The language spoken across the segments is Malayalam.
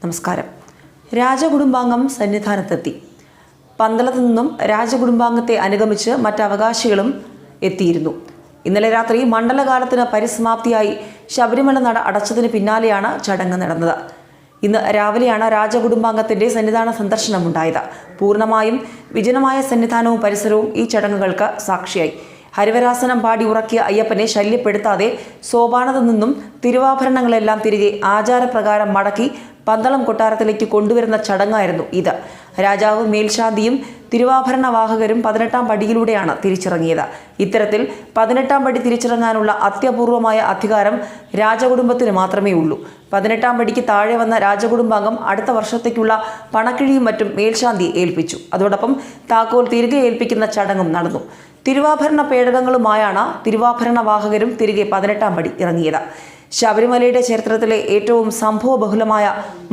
നമസ്കാരം. രാജകുടുംബാംഗം സന്നിധാനത്തെത്തി. പന്തളത്തു നിന്നും രാജകുടുംബാംഗത്തെ അനുഗമിച്ച് മറ്റവകാശികളും എത്തിയിരുന്നു. ഇന്നലെ രാത്രി മണ്ഡലകാലത്തിന് പരിസമാപ്തിയായി ശബരിമല നട അടച്ചതിന് പിന്നാലെയാണ് ചടങ്ങ് നടന്നത്. ഇന്ന് രാവിലെയാണ് രാജകുടുംബാംഗത്തിന്റെ സന്നിധാന സന്ദർശനമുണ്ടായത്. പൂർണ്ണമായും വിജനമായ സന്നിധാനവും പരിസരവും ഈ ചടങ്ങുകൾക്ക് സാക്ഷിയായി. ഹരിവരാസനം പാടി ഉറക്കിയ അയ്യപ്പനെ ശല്യപ്പെടുത്താതെ സോപാനത്തു നിന്നും തിരുവാഭരണങ്ങളെല്ലാം തിരികെ ആചാരപ്രകാരം മടക്കി പന്തളം കൊട്ടാരത്തിലേക്ക് കൊണ്ടുവരുന്ന ചടങ്ങായിരുന്നു ഇത്. രാജാവ് മേൽശാന്തിയും തിരുവാഭരണവാഹകരും 18-ാം പടിയിലൂടെയാണ് തിരിച്ചിറങ്ങിയത്. ഇത്തരത്തിൽ 18-ാം പടി തിരിച്ചിറങ്ങാനുള്ള അത്യപൂർവമായ അധികാരം രാജകുടുംബത്തിന് മാത്രമേ ഉള്ളൂ. 18-ാം പടിക്ക് താഴെ വന്ന രാജകുടുംബാംഗം അടുത്ത വർഷത്തേക്കുള്ള പണക്കിഴിയും മറ്റും മേൽശാന്തിയെ ഏൽപ്പിച്ചു. അതോടൊപ്പം താക്കോൽ തിരികെ ഏൽപ്പിക്കുന്ന ചടങ്ങും നടന്നു. തിരുവാഭരണ പേടകങ്ങളുമായാണ് തിരുവാഭരണവാഹകരും തിരികെ 18-ാം പടി ഇറങ്ങിയത്. ശബരിമലയുടെ ചരിത്രത്തിലെ ഏറ്റവും സംഭവബഹുലമായ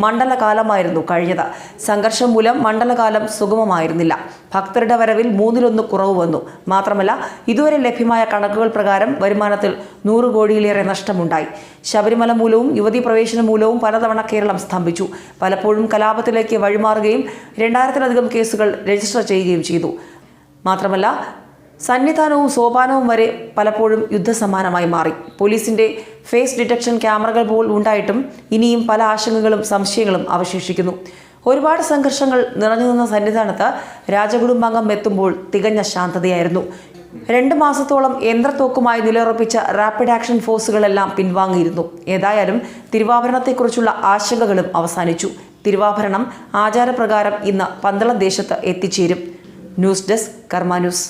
മണ്ഡലകാലമായിരുന്നു കഴിഞ്ഞത്. സംഘർഷം മൂലം മണ്ഡലകാലം സുഗമമായിരുന്നില്ല. ഭക്തരുടെ വരവിൽ 1/3 കുറവ് വന്നു. മാത്രമല്ല, ഇതുവരെ ലഭ്യമായ കണക്കുകൾ പ്രകാരം വരുമാനത്തിൽ 100 കോടിയിലേറെ നഷ്ടമുണ്ടായി. ശബരിമല മൂലവും യുവതീ പ്രവേശന മൂലവും പലതവണ കേരളം സ്തംഭിച്ചു. പലപ്പോഴും കലാപത്തിലേക്ക് വഴിമാറുകയും 2000-ലധികം കേസുകൾ രജിസ്റ്റർ ചെയ്യുകയും ചെയ്തു. മാത്രമല്ല, സന്നിധാനവും സോപാനവും വരെ പലപ്പോഴും യുദ്ധസമാനമായി മാറി. പോലീസിന്റെ ഫേസ് ഡിറ്റക്ഷൻ ക്യാമറകൾ പോൽ ഉണ്ടായിട്ടും ഇനിയും പല ആശങ്കകളും സംശയങ്ങളും അവശേഷിക്കുന്നു. ഒരുപാട് സംഘർഷങ്ങൾ നിറഞ്ഞു നിന്ന സന്നിധാനത്ത് രാജകുടുംബാംഗം എത്തുമ്പോൾ തികഞ്ഞ ശാന്തതയായിരുന്നു. 2 മാസത്തോളം യന്ത്രത്തോക്കുമായി നിലയുറപ്പിച്ച റാപ്പിഡ് ആക്ഷൻ ഫോഴ്സുകളെല്ലാം പിൻവാങ്ങിയിരുന്നു. ഏതായാലും തിരുവാഭരണത്തെക്കുറിച്ചുള്ള ആശങ്കകളും അവസാനിച്ചു. തിരുവാഭരണം ആചാരപ്രകാരം ഇന്ന് പന്തളം ദേശത്ത് എത്തിച്ചേരും. ന്യൂസ് ഡെസ്ക് കർമ്മ ന്യൂസ്.